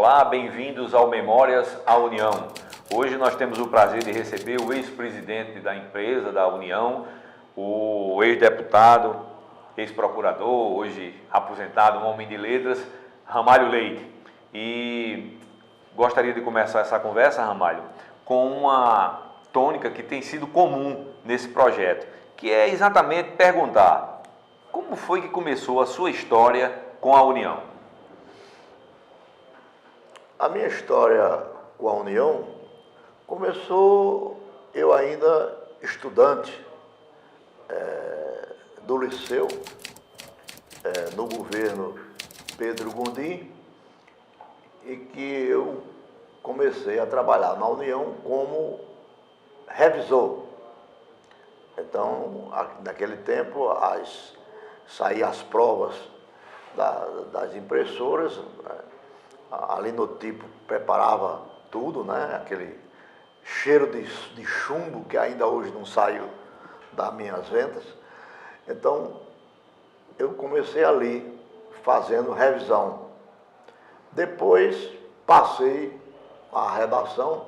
Olá, bem-vindos ao Memórias à União. Hoje nós temos o prazer de receber o ex-presidente da empresa, da União, o ex-deputado, ex-procurador, hoje aposentado, um homem de letras, Ramalho Leite. E gostaria de começar essa conversa, Ramalho, com uma tônica que tem sido comum nesse projeto, que é exatamente perguntar: como foi que começou a sua história com a União? A minha história com a União começou eu ainda estudante do liceu, no governo Pedro Gondim, e que eu comecei a trabalhar na União como revisor. Então, naquele tempo, saíam as provas das impressoras, ali no tipo preparava tudo, né? Aquele cheiro de chumbo que ainda hoje não saiu das minhas ventas. Então, eu comecei ali fazendo revisão. Depois passei à redação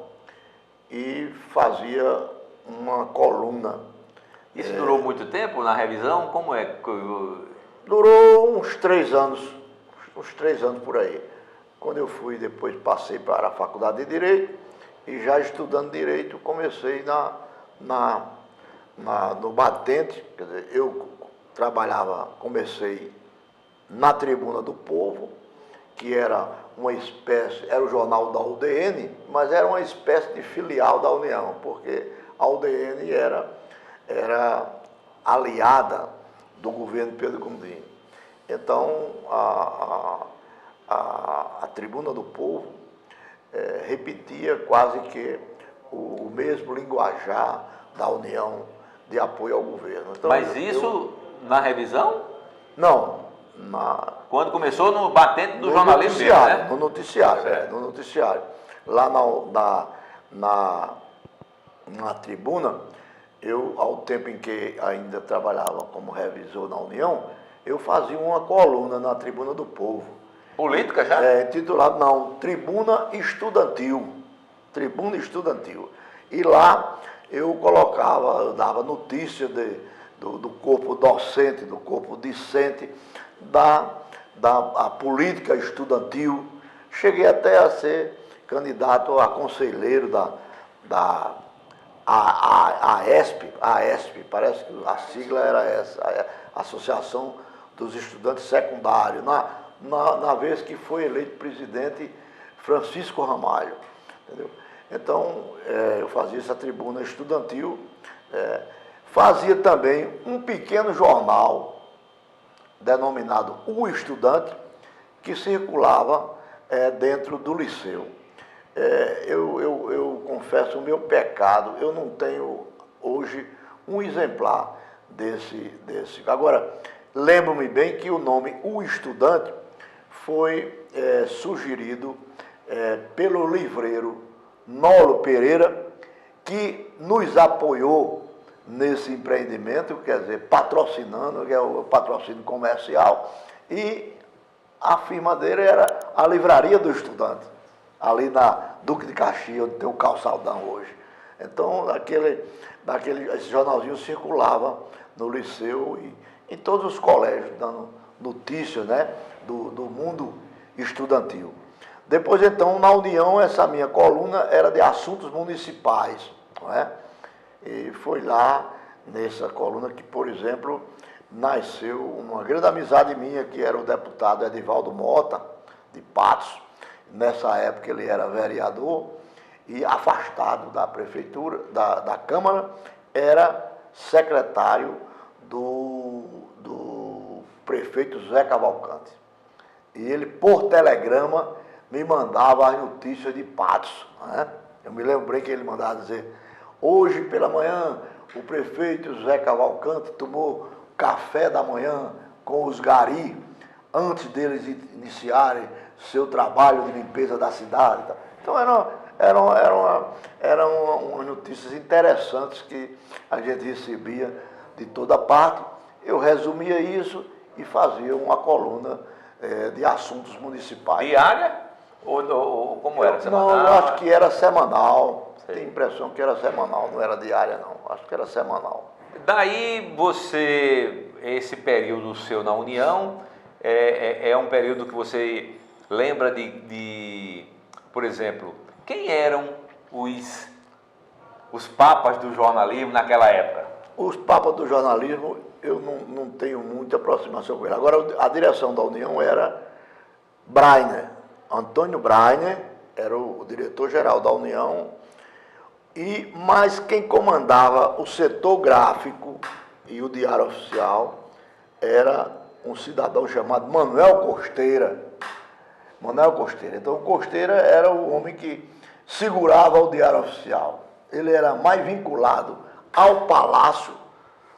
e fazia uma coluna. Isso durou muito tempo na revisão? Como é? Durou uns 3 anos por aí. Quando eu fui, depois passei para a Faculdade de Direito e já estudando Direito comecei no batente, quer dizer, eu comecei na Tribuna do Povo, que era uma espécie, era o jornal da UDN, mas era uma espécie de filial da União, porque a UDN era aliada do governo Pedro Gondim. Então, a Tribuna do Povo repetia quase que o mesmo linguajar da União de apoio ao governo. Então, mas isso na revisão? Não. Quando começou no batente do jornalismo mesmo, né? No noticiário. Lá na Tribuna, ao tempo em que ainda trabalhava como revisor na União, eu fazia uma coluna na Tribuna do Povo. Política já? Titulado, não, Tribuna Estudantil. Tribuna Estudantil. E lá eu dava notícia do corpo docente, do corpo discente, da política estudantil. Cheguei até a ser candidato a conselheiro da AESP, parece que a sigla era essa, a Associação dos Estudantes Secundários, na vez que foi eleito presidente Francisco Ramalho, entendeu? Então, eu fazia essa tribuna estudantil, fazia também um pequeno jornal denominado O Estudante, que circulava dentro do liceu. Eu confesso o meu pecado, eu não tenho hoje um exemplar desse. Agora, lembro-me bem que o nome O Estudante foi sugerido pelo livreiro Nolo Pereira, que nos apoiou nesse empreendimento, quer dizer, patrocinando, que é o patrocínio comercial, e a firma dele era a Livraria do Estudante, ali na Duque de Caxias, onde tem o calçadão hoje. Então, esse jornalzinho circulava no liceu e em todos os colégios, dando notícias, né, do mundo estudantil. Depois, então, na União, essa minha coluna era de assuntos municipais, não é? E foi lá, nessa coluna, que, por exemplo, nasceu uma grande amizade minha, que era o deputado Edivaldo Mota, de Patos. Nessa época ele era vereador e afastado da prefeitura, da Câmara, era secretário do prefeito Zé Cavalcante. E ele, por telegrama, me mandava as notícias de Patos, né? Eu me lembrei que ele mandava dizer: hoje pela manhã o prefeito Zé Cavalcante tomou café da manhã com os gari, antes deles iniciarem seu trabalho de limpeza da cidade. Então eram umas notícias interessantes que a gente recebia de toda parte. Eu resumia isso e fazia uma coluna de assuntos municipais. Diária? Como era? Não, eu acho que era semanal. Sei. Tenho a impressão que era semanal, não era diária não. Acho que era semanal. Daí esse período seu na União, é um período que você lembra por exemplo, quem eram os papas do jornalismo naquela época? Os papas do jornalismo, eu não tenho muita aproximação com ele. Agora, a direção da União era Breiner. Antônio Breiner era o diretor-geral da União, mas quem comandava o setor gráfico e o Diário Oficial era um cidadão chamado Manuel Costeira. Manuel Costeira. Então, o Costeira era o homem que segurava o Diário Oficial. Ele era mais vinculado ao Palácio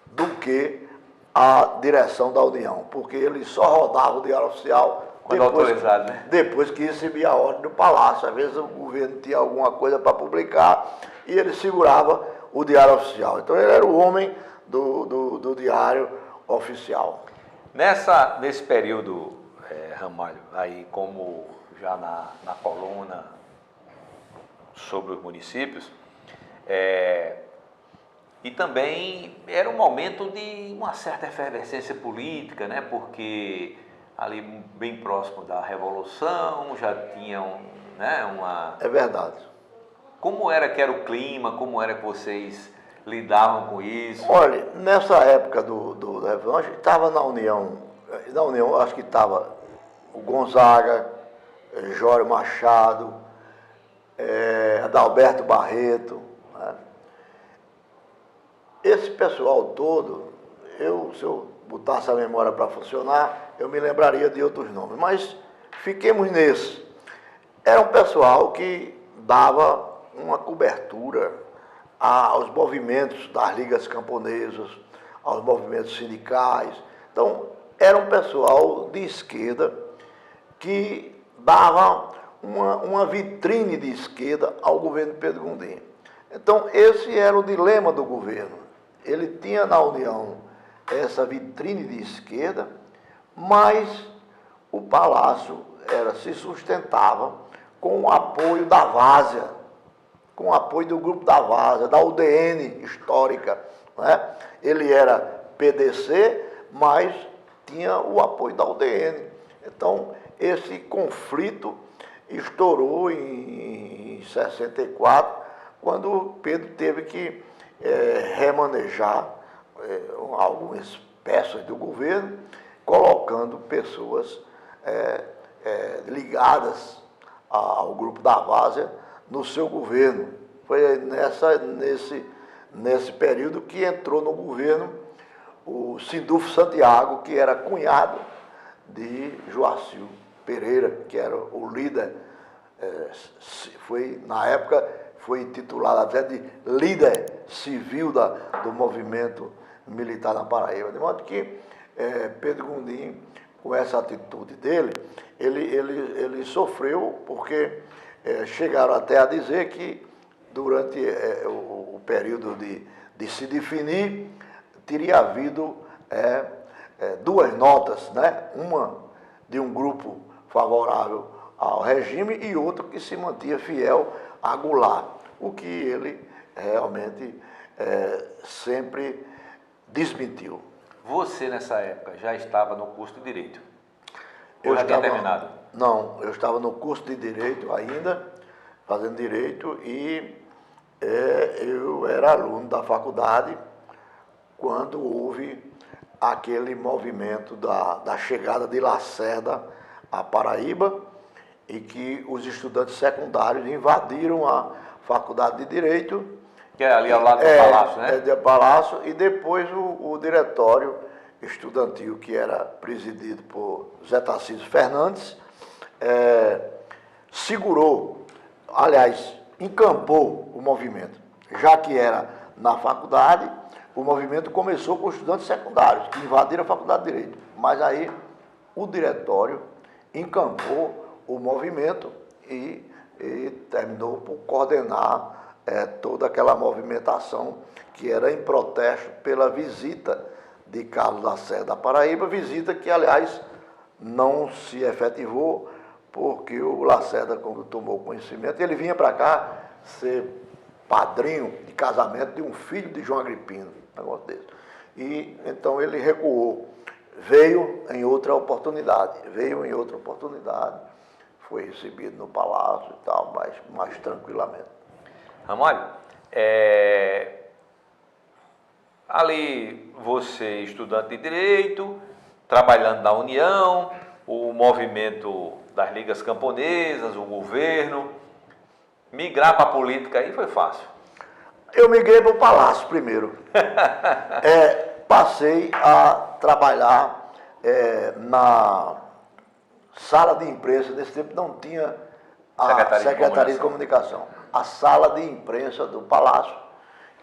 do que à direção da União, porque ele só rodava o Diário Oficial quando autorizado, né? Depois que recebia a ordem do Palácio. Às vezes o governo tinha alguma coisa para publicar e ele segurava o Diário Oficial. Então ele era o homem do Diário Oficial. Nesse período, Ramalho, aí como já na coluna sobre os municípios, e também era um momento de uma certa efervescência política, né? Porque ali bem próximo da Revolução já tinham, né, É verdade. Como era que era o clima, como era que vocês lidavam com isso? Olha, nessa época da Revolução, a gente estava na União, acho que estava o Gonzaga, Jório Machado, Adalberto Barreto, né? Esse pessoal todo, se eu botasse a memória para funcionar, eu me lembraria de outros nomes, mas fiquemos nesse. Era um pessoal que dava uma cobertura aos movimentos das ligas camponesas, aos movimentos sindicais. Então, era um pessoal de esquerda que dava uma vitrine de esquerda ao governo Pedro Gondim. Então, esse era o dilema do governo. Ele tinha na União essa vitrine de esquerda, mas o Palácio se sustentava com o apoio da Várzea, com o apoio do grupo da Várzea, da UDN histórica, né? Ele era PDC, mas tinha o apoio da UDN. Então, esse conflito estourou em 64, quando Pedro teve que remanejar algumas peças do governo, colocando pessoas ligadas ao grupo da Várzea no seu governo. Foi nesse período que entrou no governo o Sindulfo Santiago, que era cunhado de Joacir Pereira, que era o líder, na época foi intitulado até de líder civil do movimento militar na Paraíba. De modo que Pedro Gondim, com essa atitude dele, ele sofreu, porque chegaram até a dizer que durante o período de se definir, teria havido duas notas, né? Uma de um grupo favorável ao regime e outro que se mantinha fiel a Goulart, o que ele realmente sempre desmentiu. Você, nessa época, já estava no curso de Direito? Ou já tinha terminado? Não, eu estava no curso de Direito ainda, fazendo Direito, e eu era aluno da faculdade quando houve aquele movimento da chegada de Lacerda à Paraíba, e que os estudantes secundários invadiram a faculdade de Direito. Que é ali ao lado do Palácio, né? Do Palácio, e depois o diretório estudantil, que era presidido por Zé Tarcísio Fernandes, segurou, aliás, encampou o movimento. Já que era na faculdade, o movimento começou com os estudantes secundários, que invadiram a faculdade de Direito. Mas aí o diretório encampou o movimento e terminou por coordenar toda aquela movimentação que era em protesto pela visita de Carlos Lacerda à Paraíba, visita que, aliás, não se efetivou, porque o Lacerda, quando tomou conhecimento, ele vinha para cá ser padrinho de casamento de um filho de João Agripino, um negócio desse. E então ele recuou, veio em outra oportunidade, foi recebido no palácio e tal, mais tranquilamente. Ramalho, ali você, estudante de Direito, trabalhando na União, o movimento das ligas camponesas, o governo, migrar para a política aí foi fácil? Eu migrei para o palácio primeiro. Passei a trabalhar na sala de imprensa. Nesse tempo não tinha a Secretaria de Comunicação. A sala de imprensa do palácio,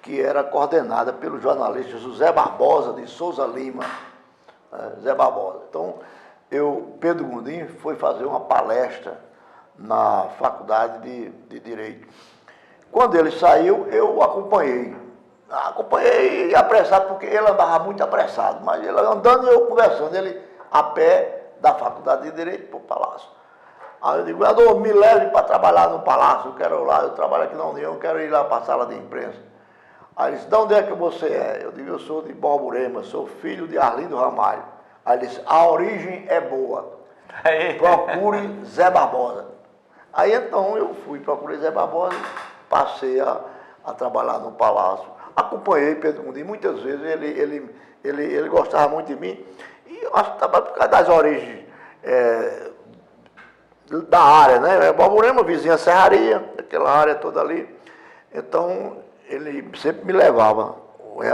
que era coordenada pelo jornalista José Barbosa de Souza Lima. Zé Barbosa. Então, Pedro Gondim foi fazer uma palestra na faculdade de Direito. Quando ele saiu, eu acompanhei apressado, porque ele andava muito apressado, mas ele andando e eu conversando, ele a pé da faculdade de Direito para o Palácio. Aí eu digo, governador, me leve para trabalhar no Palácio, eu trabalho aqui na União, eu quero ir lá para a sala de imprensa. Aí ele disse, de onde é que você é? Eu digo, eu sou de Borborema, sou filho de Arlindo Ramalho. Aí ele disse, a origem é boa, procure Zé Barbosa. Aí então eu procurei Zé Barbosa, passei a trabalhar no Palácio. Acompanhei Pedro Gondim muitas vezes, ele gostava muito de mim, e eu acho que estava por causa das origens da área, né? Borborema, vizinha Serraria, aquela área toda ali. Então, ele sempre me levava,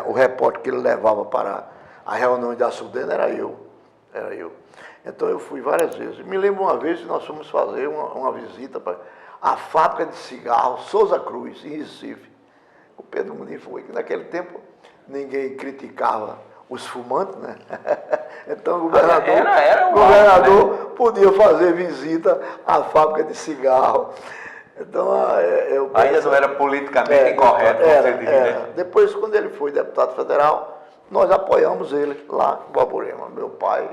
o repórter que ele levava para a reunião da Sudene era eu. Então eu fui várias vezes. Me lembro uma vez que nós fomos fazer uma visita para a fábrica de cigarros Souza Cruz, em Recife. O Pedro Gondim foi, que naquele tempo ninguém criticava os fumantes, né? Então o governador podia fazer visita à fábrica de cigarro. Então, ainda não era politicamente incorreto, né? Depois, quando ele foi deputado federal, nós apoiamos ele lá em Borborema. Meu pai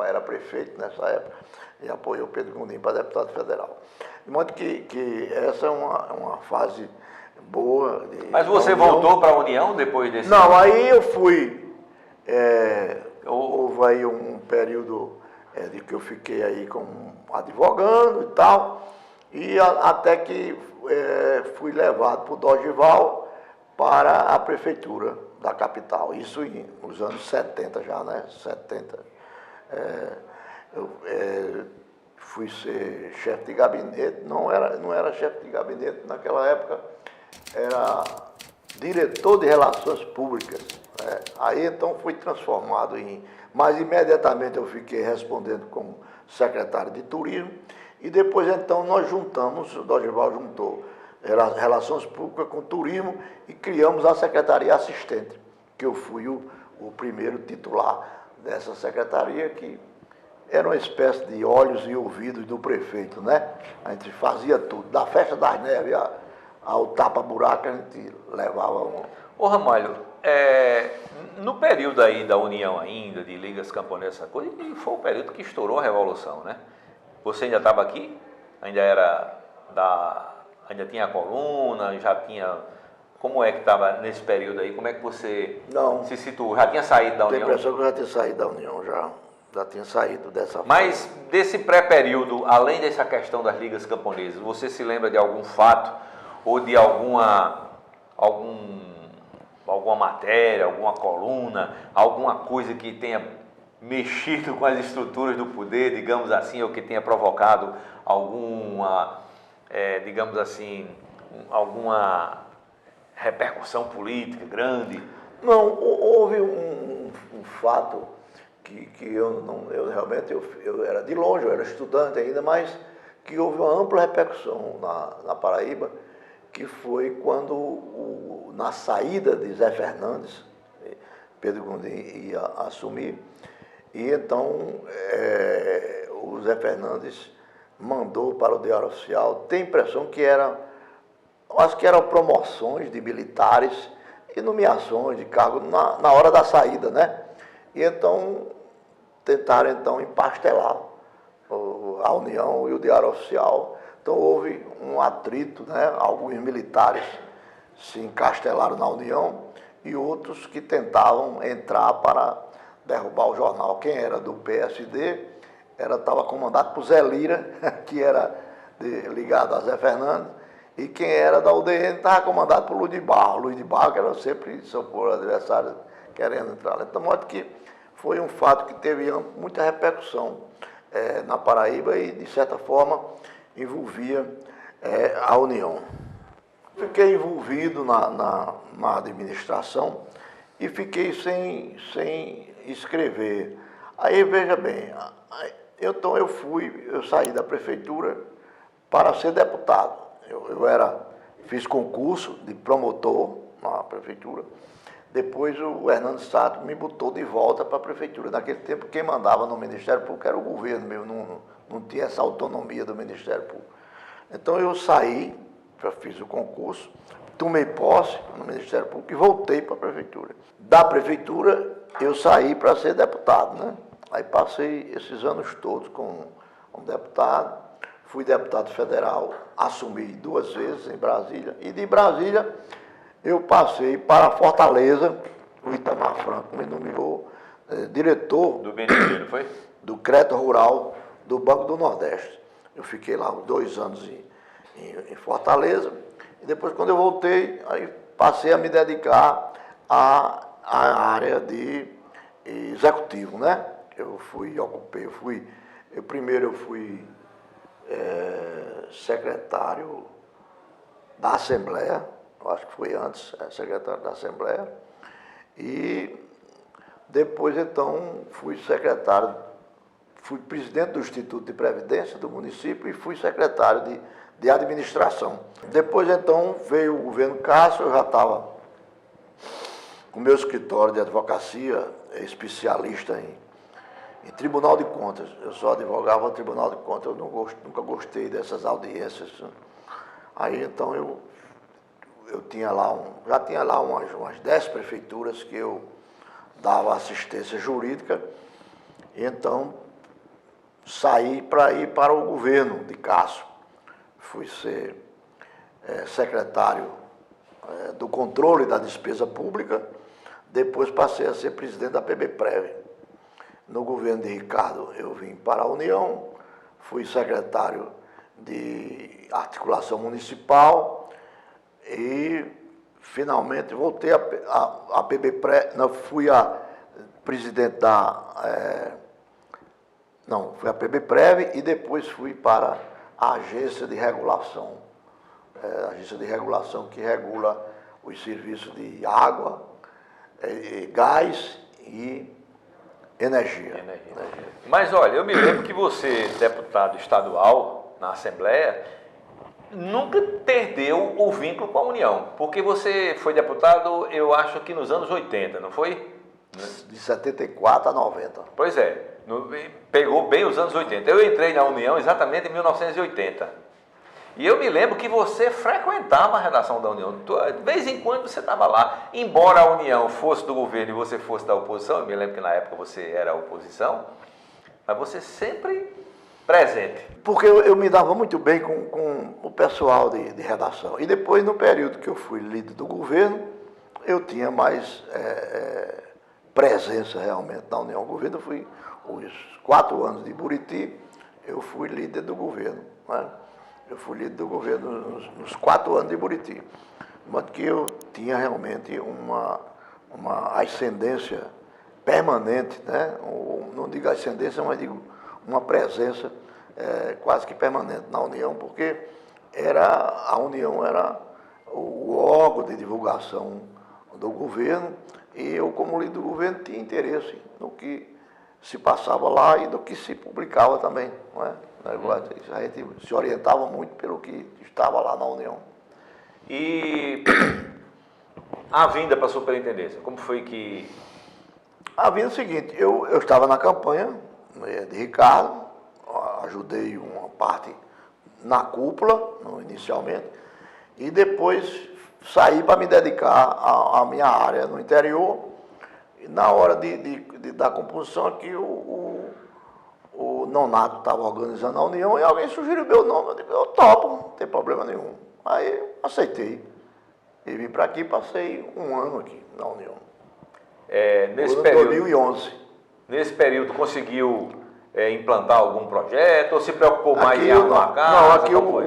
era prefeito nessa época e apoiou Pedro Gondim para deputado federal. De modo que essa é uma fase boa. Mas você voltou para a União depois desse... Não, aí eu fui... houve aí um período de que eu fiquei aí como advogando e tal, e até que fui levado por Dorival para a prefeitura da capital, isso nos anos 70 já, né? 70. Eu fui ser chefe de gabinete, não era chefe de gabinete naquela época, era diretor de relações públicas. Aí então fui transformado mas imediatamente eu fiquei respondendo como secretário de turismo, e depois então nós juntamos, o Dorival juntou relações públicas com turismo e criamos a secretaria assistente, que eu fui o primeiro titular dessa secretaria, que era uma espécie de olhos e ouvidos do prefeito, né? A gente fazia tudo, da festa das neves ao tapa-buraco, a gente levava Ô Ramalho, no período aí da União ainda, de ligas camponesas, essa coisa, e foi um período que estourou a Revolução, né? Você ainda estava aqui? Ainda tinha a coluna, já tinha... Como é que estava nesse período aí? Como é que você se situou? Já tinha saído da União? Tenho a impressão que eu já tinha saído da União, já tinha saído dessa forma. Mas desse pré-período, além dessa questão das ligas camponesas, você se lembra de algum fato ou de alguma matéria, alguma coluna, alguma coisa que tenha mexido com as estruturas do poder, digamos assim, ou que tenha provocado alguma, digamos assim, alguma repercussão política grande? Não, houve um fato que eu realmente era de longe, eu era estudante ainda, mas que houve uma ampla repercussão na Paraíba, que foi quando, na saída de Zé Fernandes, Pedro Gondim ia assumir, e então o Zé Fernandes mandou para o Diário Oficial, tem a impressão que acho que eram promoções de militares e nomeações de cargo na hora da saída, né? E então tentaram empastelar a União e o Diário Oficial. Então houve um atrito, né? Alguns militares se encastelaram na União e outros que tentavam entrar para derrubar o jornal. Quem era do PSD estava comandado por Zé Lira, que era ligado a Zé Fernandes, e quem era da UDN estava comandado por Luiz de Barro. Luiz de Barro, que era sempre seu adversário querendo entrar. Então, de modo que foi um fato que teve muita repercussão na Paraíba e, de certa forma, envolvia a União. Fiquei envolvido na administração e fiquei sem escrever. Aí, veja bem, então eu saí da prefeitura para ser deputado. Fiz concurso de promotor na prefeitura. Depois o Hernando Sato me botou de volta para a prefeitura. Naquele tempo, quem mandava no Ministério Público era o governo mesmo, não tinha essa autonomia do Ministério Público. Então eu saí, já fiz o concurso, tomei posse no Ministério Público e voltei para a prefeitura. Da prefeitura, eu saí para ser deputado, né? Aí passei esses anos todos como deputado. Fui deputado federal, assumi 2 vezes em Brasília, e de Brasília eu passei para Fortaleza. O Itamar Franco me nomeou diretor do BNDES, não foi? Do Crédito Rural do Banco do Nordeste. Eu fiquei lá uns 2 anos em Fortaleza, e depois, quando eu voltei, aí passei a me dedicar à área de executivo, né? Primeiro eu fui secretário da Assembleia, eu acho que foi antes, secretário da Assembleia, e depois então fui presidente do Instituto de Previdência do município e fui secretário de administração. Depois então veio o governo Cássio, eu já estava com o meu escritório de advocacia, especialista em Tribunal de Contas. Eu só advogava no Tribunal de Contas, eu nunca gostei dessas audiências. Aí então eu já tinha lá umas 10 prefeituras que eu dava assistência jurídica, e então saí para ir para o governo de Cássio. Fui ser secretário do controle da despesa pública, depois passei a ser presidente da PBPrev. No governo de Ricardo, eu vim para a União, fui secretário de articulação municipal e, finalmente, voltei a PBPrev, fui a presidente fui a PBPrev e depois fui para a agência de regulação. A agência de regulação que regula os serviços de água, gás e energia. Mas olha, eu me lembro que você, deputado estadual na Assembleia, nunca perdeu o vínculo com a União, porque você foi deputado, eu acho que nos anos 80, não foi? De 74 a 90. Pois é, pegou bem os anos 80. Eu entrei na União exatamente em 1980. E eu me lembro que você frequentava a redação da União. De vez em quando você estava lá. Embora a União fosse do governo e você fosse da oposição, eu me lembro que na época você era oposição, mas você sempre presente. Porque eu me dava muito bem com o pessoal de redação. E depois, no período que eu fui líder do governo, eu tinha mais presença realmente na União. O governo, eu fui os 4 anos de Buriti, eu fui líder do governo, né? Eu fui líder do governo nos 4 anos de Buriti. De modo que eu tinha realmente uma ascendência permanente, né? Não digo ascendência, mas digo uma presença quase que permanente na União, porque a União era o órgão de divulgação do governo, e eu, como líder do governo, tinha interesse no que se passava lá e do que se publicava também, não é? A gente se orientava muito pelo que estava lá na União. E a vinda para a superintendência, como foi que... A vinda é o seguinte, eu estava na campanha de Ricardo, ajudei uma parte na cúpula, inicialmente, e depois saí para me dedicar à minha área no interior. E na hora da composição aqui, Nonato estava organizando a União e alguém sugeriu meu nome. Eu digo, eu topo, não tem problema nenhum. Aí eu aceitei. E vim para aqui, passei um ano aqui na União. Nesse Em período, 2011. nesse período conseguiu implantar algum projeto ou se preocupou mais Aqui em arrumar a casa? não, aqui Como foi?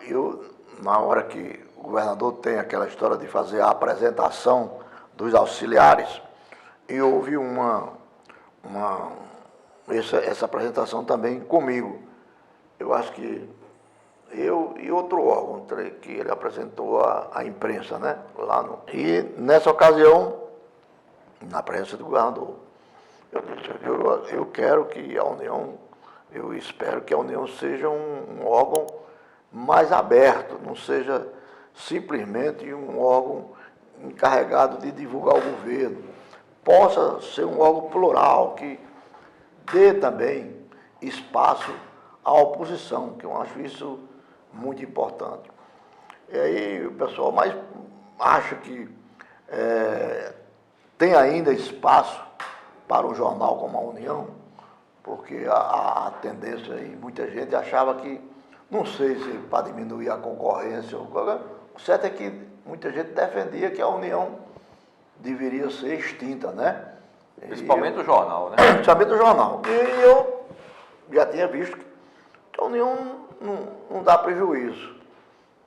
eu, na hora que o governador tem aquela história de fazer a apresentação dos auxiliares, e houve essa apresentação também comigo. Eu acho que eu e outro órgão que ele apresentou à imprensa, né? E nessa ocasião, na presença do governador, eu disse, eu quero que a União, eu espero que a União seja um órgão mais aberto, não seja simplesmente um órgão encarregado de divulgar o governo. Possa ser um órgão plural, que dê também espaço à oposição, que eu acho isso muito importante. E aí o pessoal mais acha que tem ainda espaço para um jornal como a União, porque a tendência e muita gente achava que, não sei se para diminuir a concorrência, o certo é que muita gente defendia que a União deveria ser extinta, né? Principalmente o jornal, né? Principalmente o jornal. E eu já tinha visto que a União não dá prejuízo.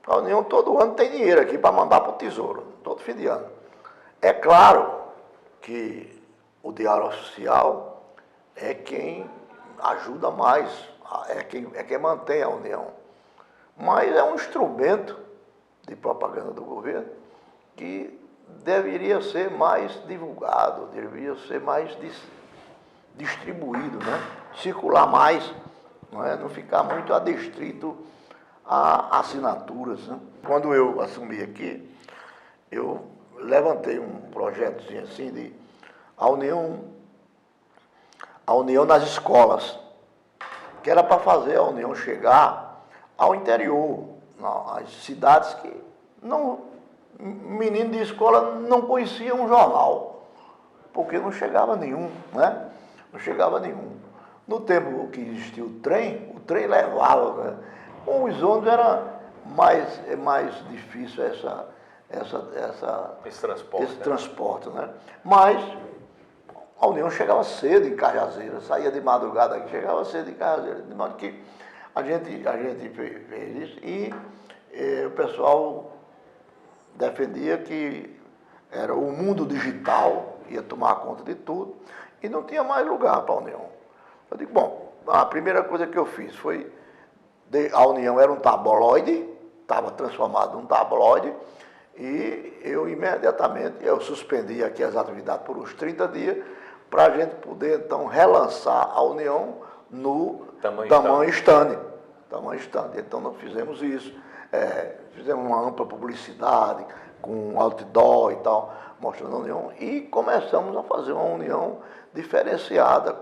A União todo ano tem dinheiro aqui para mandar para o Tesouro, todo fim de ano. É claro que o Diário Oficial é quem ajuda mais, é quem mantém a União. Mas é um instrumento de propaganda do governo que deveria ser mais divulgado, deveria ser mais distribuído, né? Circular mais, não ficar muito adstrito a assinaturas, né? Quando eu assumi aqui, eu levantei um projetozinho assim de a União nas escolas, que era para fazer a União chegar ao interior, às cidades que menino de escola não conhecia um jornal, porque não chegava nenhum, né? Não chegava nenhum. No tempo que existia o trem levava, né? Com os ônibus era mais difícil esse transporte, né? Mas a União chegava cedo em Cajazeiras, saía de madrugada aqui, chegava cedo em Cajazeiras, de modo que a gente fez isso e o pessoal defendia que era o mundo digital, ia tomar conta de tudo, e não tinha mais lugar para a União. Eu digo, bom, a primeira coisa que eu fiz foi, a União era um tabloide, estava transformado num tabloide, e eu imediatamente, eu suspendi aqui as atividades por uns 30 dias, para a gente poder então relançar a União no tamanho stand. Então nós fizemos isso, fizemos uma ampla publicidade com outdoor e tal, mostrando a União, e começamos a fazer uma União diferenciada,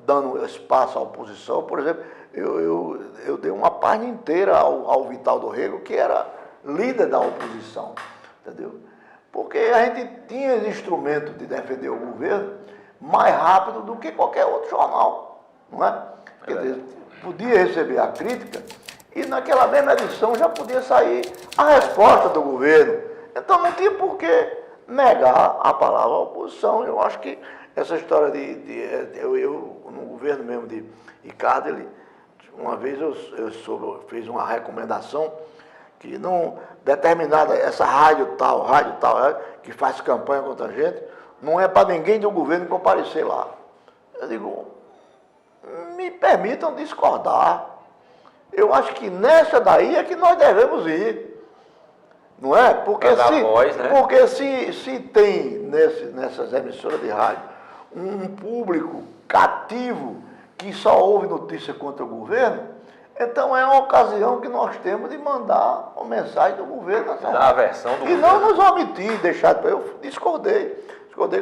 dando espaço à oposição. Por exemplo, eu dei uma página inteira ao Vital do Rego, que era líder da oposição, entendeu? Porque a gente tinha instrumento de defender o governo mais rápido do que qualquer outro jornal, não é? Quer dizer, podia receber a crítica e naquela mesma edição já podia sair a resposta do governo. Então não tinha por que negar a palavra à oposição. Eu acho que essa história no governo mesmo de Ricardo, uma vez eu fiz uma recomendação que não determinada, essa rádio tal, que faz campanha contra a gente, não é para ninguém do governo comparecer lá. Eu digo, me permitam discordar. Eu acho que nessa daí é que nós devemos ir. Não é? Porque se tem nessas emissoras de rádio um público cativo que só ouve notícia contra o governo, então é uma ocasião que nós temos de mandar uma mensagem do governo nessa rádio. A versão do governo. E não nos omitir, deixar. Eu discordei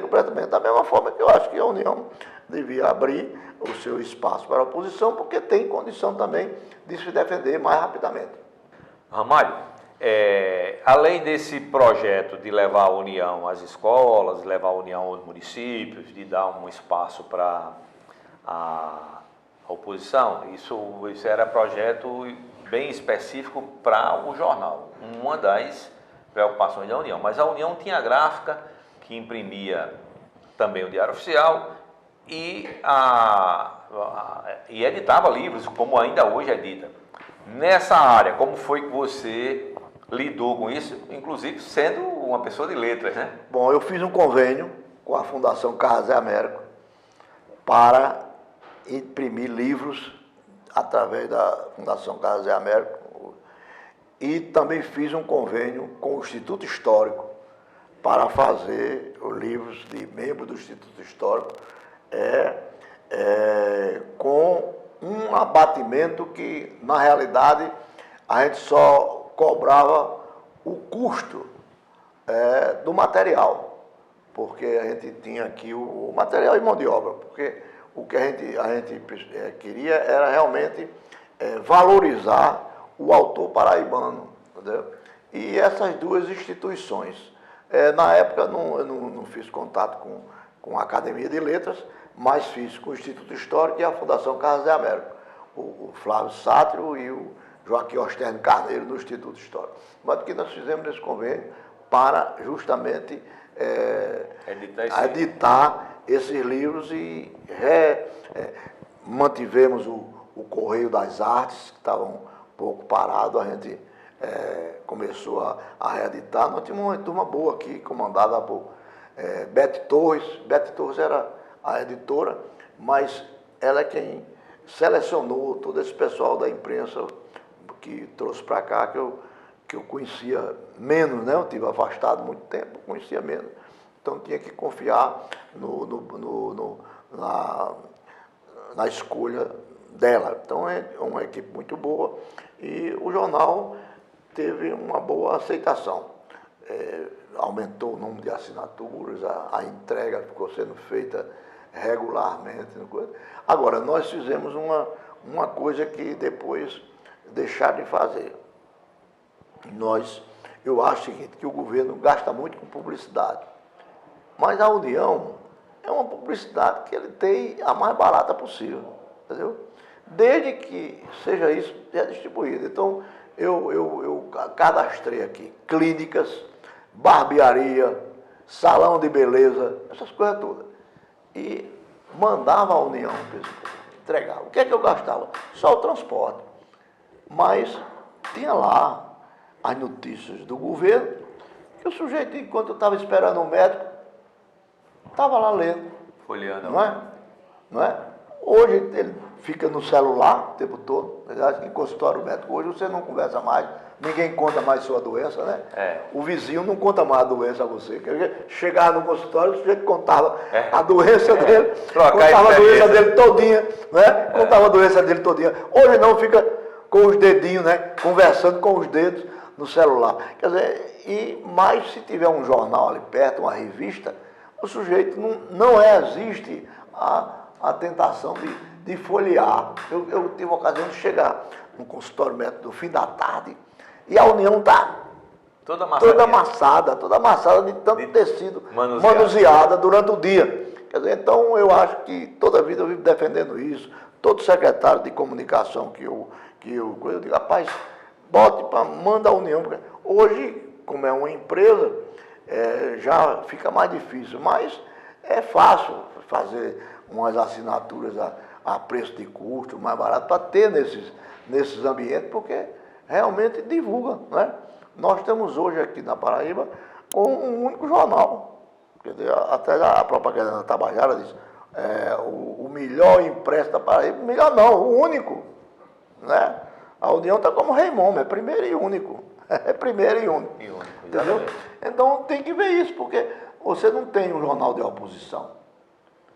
completamente. Da mesma forma que eu acho que a União devia abrir o seu espaço para a oposição, porque tem condição também de se defender mais rapidamente. Ramalho, além desse projeto de levar a União às escolas, levar a União aos municípios, de dar um espaço para a oposição, isso era projeto bem específico para o jornal, uma das preocupações da União. Mas a União tinha a gráfica, que imprimia também o Diário Oficial, e editava livros, como ainda hoje edita. Nessa área, como foi que você lidou com isso, inclusive sendo uma pessoa de letras, né? Bom, eu fiz um convênio com a Fundação Carlos Américo para imprimir livros através da Fundação Carlos Américo e também fiz um convênio com o Instituto Histórico para fazer os livros de membro do Instituto Histórico com um abatimento que, na realidade, a gente só cobrava o custo do material, porque a gente tinha aqui o material e mão de obra, porque o que a gente queria era realmente valorizar o autor paraibano, entendeu? E essas duas instituições, na época eu não fiz contato com a Academia de Letras, mas fiz com o Instituto Histórico e a Fundação Carlos de Américo, o Flávio Sátrio e o Joaquim Osterno Carneiro no Instituto Histórico. Mas o que nós fizemos nesse convênio para justamente editar esses livros e mantivemos o Correio das Artes, que estava um pouco parado, a gente começou a reeditar. Nós tínhamos uma turma boa aqui, comandada por Bete Torres. Bete Torres era a editora, mas ela é quem selecionou todo esse pessoal da imprensa que trouxe para cá, que eu conhecia menos, né? Eu estive afastado muito tempo, conhecia menos. Então tinha que confiar na escolha dela. Então é uma equipe muito boa e o jornal teve uma boa aceitação. Aumentou o número de assinaturas, a entrega ficou sendo feita regularmente. Agora, nós fizemos uma coisa que depois deixaram de fazer. Eu acho o seguinte, que o governo gasta muito com publicidade, mas a União é uma publicidade que ele tem a mais barata possível, entendeu? Desde que seja isso, é distribuído. Então, eu cadastrei aqui clínicas, barbearia, salão de beleza, essas coisas todas. E mandava a União entregar. O que é que eu gastava? Só o transporte. Mas tinha lá as notícias do governo, que o sujeito, enquanto eu estava esperando o médico, estava lá lendo. Folheando. Não é? Hoje ele fica no celular o tempo todo. Em consultório médico, hoje você não conversa mais, ninguém conta mais sua doença, né? O vizinho não conta mais a doença a você. Chegava no consultório, o sujeito contava a doença dele, contava a doença dele todinha, né? Contava a doença dele todinha. Hoje não, fica com os dedinhos, né? Conversando com os dedos no celular. Quer dizer, mas se tiver um jornal ali perto, uma revista, o sujeito não existe a tentação de folhear. Eu tive a ocasião de chegar no consultório médico no fim da tarde e a União está toda amassada de tanto tecido manuseada durante o dia. Quer dizer, então eu acho que toda a vida eu vivo defendendo isso. Todo secretário de comunicação que eu digo, rapaz, manda a União. Hoje, como é uma empresa, já fica mais difícil, mas é fácil fazer umas assinaturas a preço de custo, mais barato, para ter nesses ambientes, porque realmente divulga, né? Nós temos hoje aqui na Paraíba com um único jornal. Quer dizer, até a propaganda da Tabajara diz, o melhor impresso da Paraíba, melhor não, o único, né? A União está como Raimundo, é primeiro e único. É primeiro e único. Entendeu? Então tem que ver isso, porque você não tem um jornal de oposição.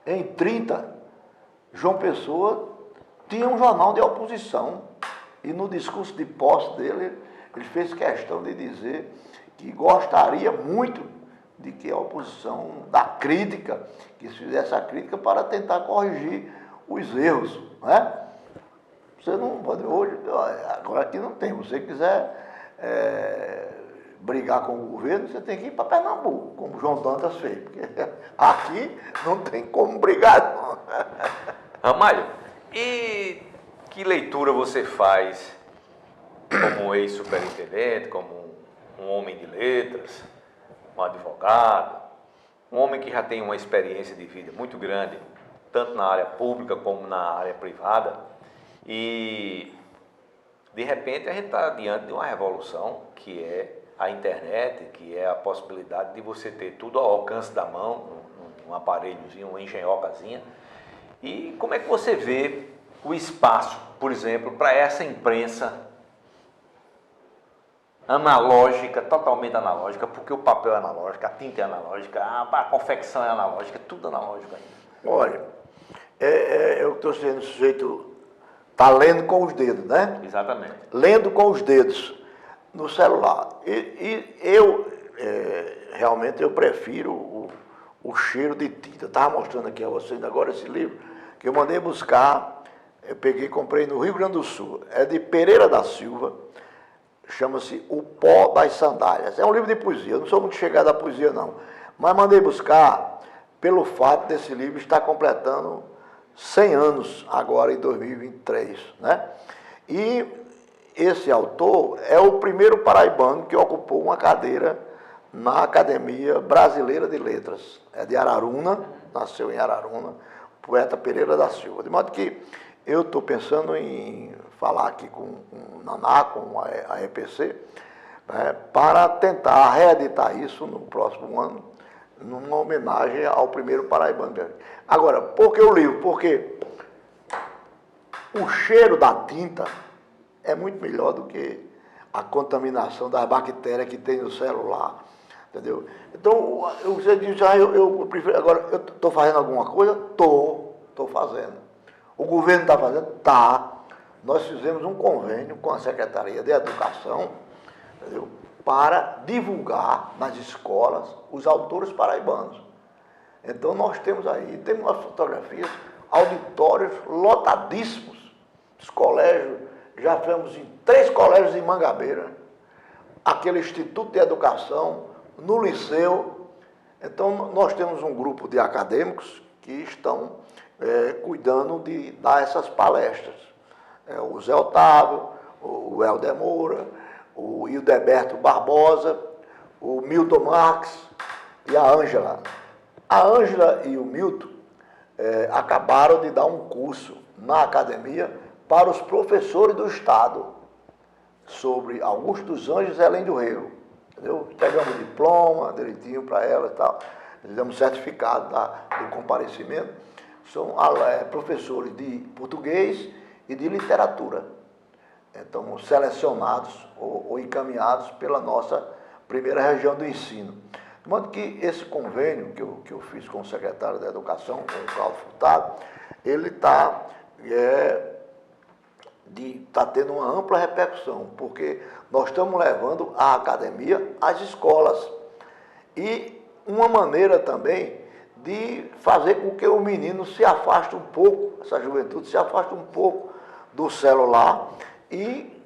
Em 30, João Pessoa tinha um jornal de oposição. E no discurso de posse dele, ele fez questão de dizer que gostaria muito de que a oposição, da crítica, que se fizesse a crítica para tentar corrigir os erros, né? Você não pode, hoje, agora aqui não tem, se você quiser brigar com o governo, você tem que ir para Pernambuco, como o João Dantas fez, porque aqui não tem como brigar, não. Ramalho, e que leitura você faz como ex-superintendente, como um homem de letras, um advogado, um homem que já tem uma experiência de vida muito grande, tanto na área pública como na área privada, e de repente a gente está diante de uma revolução que é a internet, que é a possibilidade de você ter tudo ao alcance da mão, um aparelhozinho, uma engenhocazinha. E como é que você vê o espaço, por exemplo, para essa imprensa analógica, totalmente analógica, porque o papel é analógico, a tinta é analógica, a confecção é analógica, tudo analógico ainda. Olha, eu estou sendo sujeito, está lendo com os dedos, né? Exatamente. Lendo com os dedos no celular. Realmente eu prefiro o cheiro de tinta. Estava mostrando aqui a vocês agora esse livro que eu mandei buscar, eu peguei e comprei no Rio Grande do Sul. É de Pereira da Silva, chama-se O Pó das Sandálias. É um livro de poesia, eu não sou muito chegado à poesia não, mas mandei buscar pelo fato desse livro estar completando 100 anos agora em 2023, né? E esse autor é o primeiro paraibano que ocupou uma cadeira na Academia Brasileira de Letras. É de Araruna, nasceu em Araruna, poeta Pereira da Silva. De modo que eu estou pensando em falar aqui com o Naná, com a EPC, né, para tentar reeditar isso no próximo ano, numa homenagem ao primeiro paraibano. Agora, por que o livro? Porque o cheiro da tinta é muito melhor do que a contaminação das bactérias que tem no celular, entendeu? Então, você diz, eu prefiro, agora, eu estou fazendo alguma coisa? Estou fazendo. O governo está fazendo? Está. Nós fizemos um convênio com a Secretaria de Educação, entendeu? Para divulgar nas escolas os autores paraibanos. Então, nós temos umas fotografias, auditórios lotadíssimos, os colégios, já fomos em 3 colégios em Mangabeira, aquele Instituto de Educação, no Liceu. Então, nós temos um grupo de acadêmicos que estão cuidando de dar essas palestras. O Zé Otávio, o Helder Moura, o Hildeberto Barbosa, o Milton Marques e a Ângela. A Ângela e o Milton acabaram de dar um curso na academia para os professores do Estado sobre Augusto dos Anjos e Além do Rio. Entendeu? Pegamos o diploma direitinho para ela e tal, damos certificado do comparecimento. São professores de português e de literatura. Então, selecionados ou encaminhados pela nossa primeira região do ensino. De modo que esse convênio que eu fiz com o secretário da Educação, com o Cláudio Furtado, ele está tendo uma ampla repercussão, porque nós estamos levando a academia às escolas. E uma maneira também de fazer com que o menino se afaste um pouco, essa juventude se afaste um pouco do celular e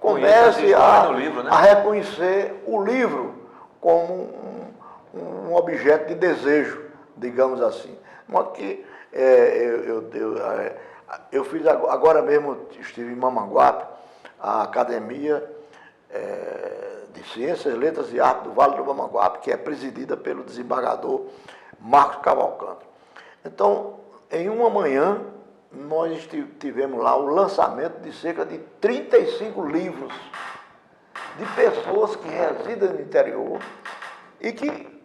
comece a reconhecer o livro como um objeto de desejo, digamos assim. De modo que eu fiz agora mesmo, estive em Mamanguape, a Academia de Ciências, Letras e Artes do Vale do Mamanguape, que é presidida pelo desembargador Marcos Cavalcante. Então, em uma manhã, nós tivemos lá o lançamento de cerca de 35 livros de pessoas que residem no interior e que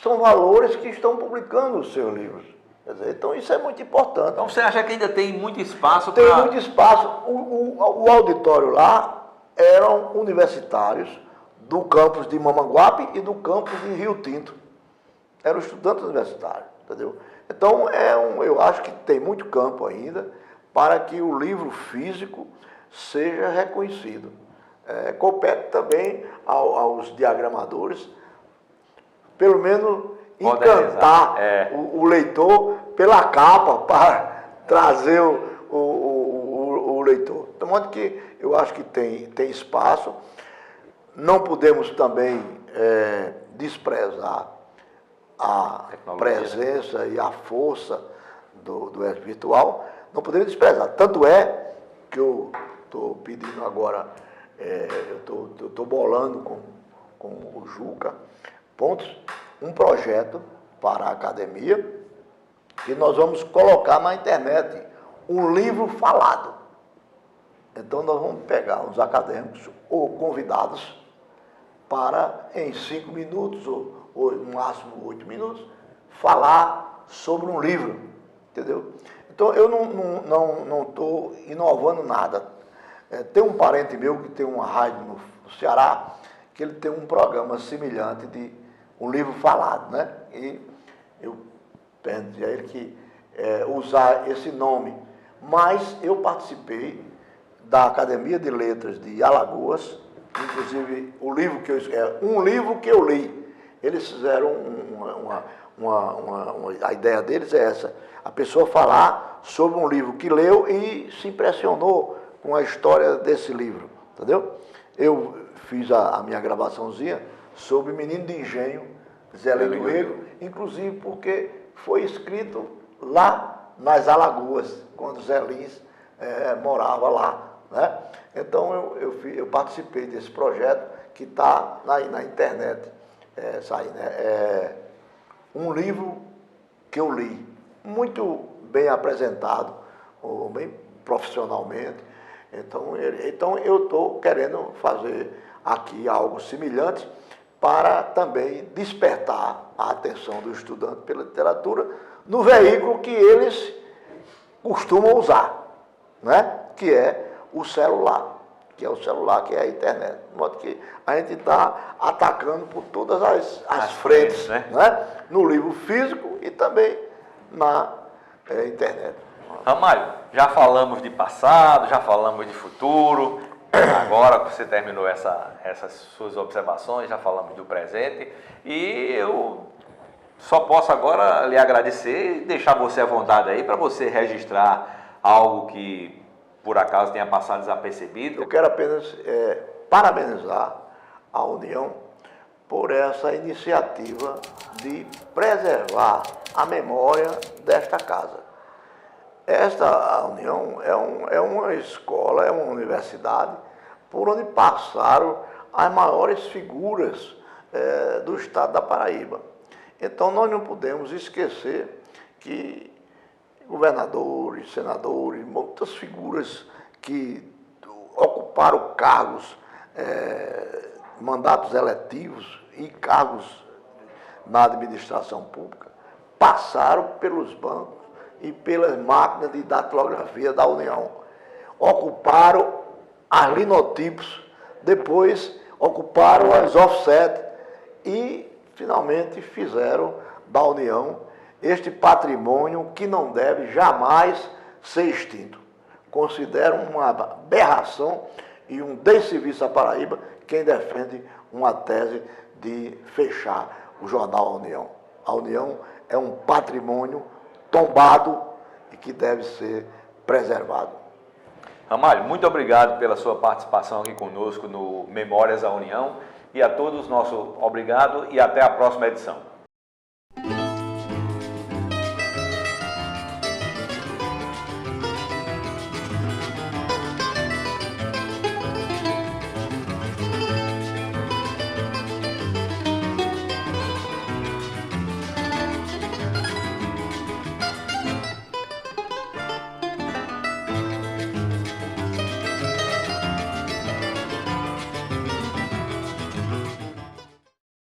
são valores que estão publicando os seus livros. Quer dizer, então isso é muito importante. Então você acha que ainda tem muito espaço para... Tem muito espaço. O auditório lá eram universitários do campus de Mamanguape e do campus de Rio Tinto. Eram estudantes universitários, entendeu? Então, eu acho que tem muito campo ainda para que o livro físico seja reconhecido. Compete também aos diagramadores, pelo menos encantar o leitor pela capa para trazer o leitor. De modo que eu acho que tem espaço. Não podemos também desprezar a presença e a força do virtual, não podemos desprezar. Tanto é que eu estou pedindo agora, eu estou bolando com o Juca Pontes um projeto para a academia, que nós vamos colocar na internet um livro falado. Então nós vamos pegar os acadêmicos ou convidados para, em 5 minutos, ou no máximo 8 minutos, falar sobre um livro, entendeu? Então eu não estou inovando nada. Tem um parente meu que tem uma rádio no Ceará, que ele tem um programa semelhante de um livro falado, né? E eu pedi a ele que usar esse nome. Mas eu participei da Academia de Letras de Alagoas, inclusive um livro que eu li. Eles fizeram a ideia deles é essa, a pessoa falar sobre um livro que leu e se impressionou com a história desse livro, entendeu? Eu fiz a minha gravaçãozinha sobre Menino de Engenho, Zé Lins do Rego, inclusive porque foi escrito lá nas Alagoas, quando Zé Lins morava lá, né? Então eu participei desse projeto que está na internet, né? Um livro que eu li, muito bem apresentado, bem profissionalmente. Então eu estou querendo fazer aqui algo semelhante para também despertar a atenção do estudante pela literatura no veículo que eles costumam usar, né? Que é o celular, que é a internet. De modo que a gente está atacando por todas as frentes, né? No livro físico e também na internet. Ramalho, já falamos de passado, já falamos de futuro, agora que você terminou essas suas observações, já falamos do presente, e eu só posso agora lhe agradecer e deixar você à vontade aí para você registrar algo que por acaso tenha passado desapercebido. Eu quero apenas parabenizar a União por essa iniciativa de preservar a memória desta casa. Esta União é uma escola, é uma universidade por onde passaram as maiores figuras do estado da Paraíba. Então nós não podemos esquecer que governadores, senadores, muitas figuras que ocuparam cargos, mandatos eletivos e cargos na administração pública, passaram pelos bancos e pelas máquinas de datilografia da União. Ocuparam as linotipos, depois ocuparam as offset e finalmente fizeram da União este patrimônio que não deve jamais ser extinto. Considero uma aberração e um desserviço à Paraíba quem defende uma tese de fechar o jornal União. A União é um patrimônio tombado e que deve ser preservado. Ramalho, muito obrigado pela sua participação aqui conosco no Memórias da União, e a todos nosso obrigado e até a próxima edição.